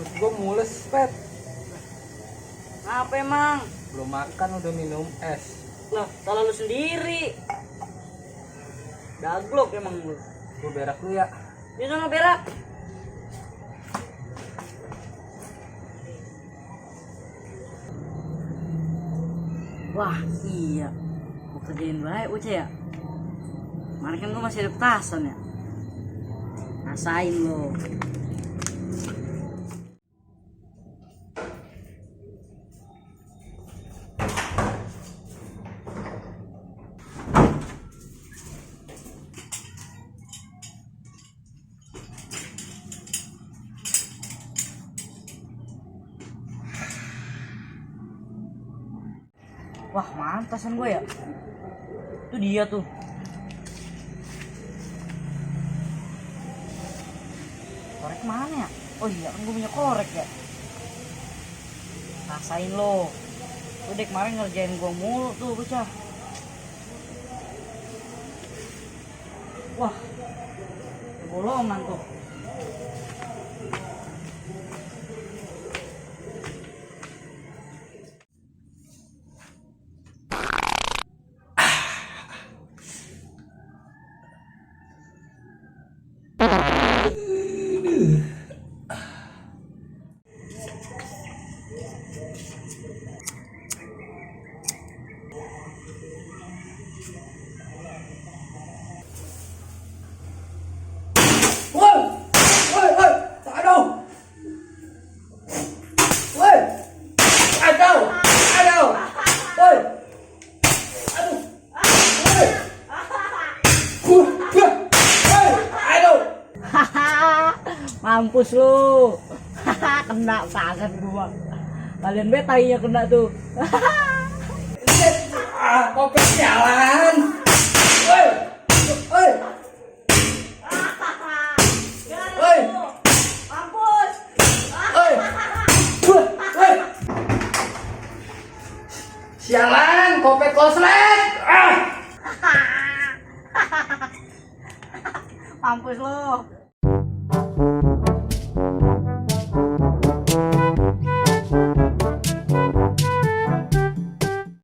Perut gue mules, Pet. Apa emang? Belum makan udah minum es. Lah, salah lu sendiri. Daglok emang lu. Gue berak dulu ya. Dia sana berak. Wah, iya. Mau kerjain baik Uce ya. Kemarin kan gue masih ada petasan ya. Rasain lo. Wah, mana petasan gue ya? Itu dia tuh. Korek mana ya? Oh iya, kan gue punya korek ya. Rasain lo. Tuh dek kemarin ngerjain gue mulu tuh bocah. Wah, bolongan tuh. Mampus lu. Kena tangan gua. Kalian betainya kena tuh. Kopet jalan. Woi. Woi. Woi. Mampus. Woi. Woi. Sialan, kopet koslet. Mampus lu.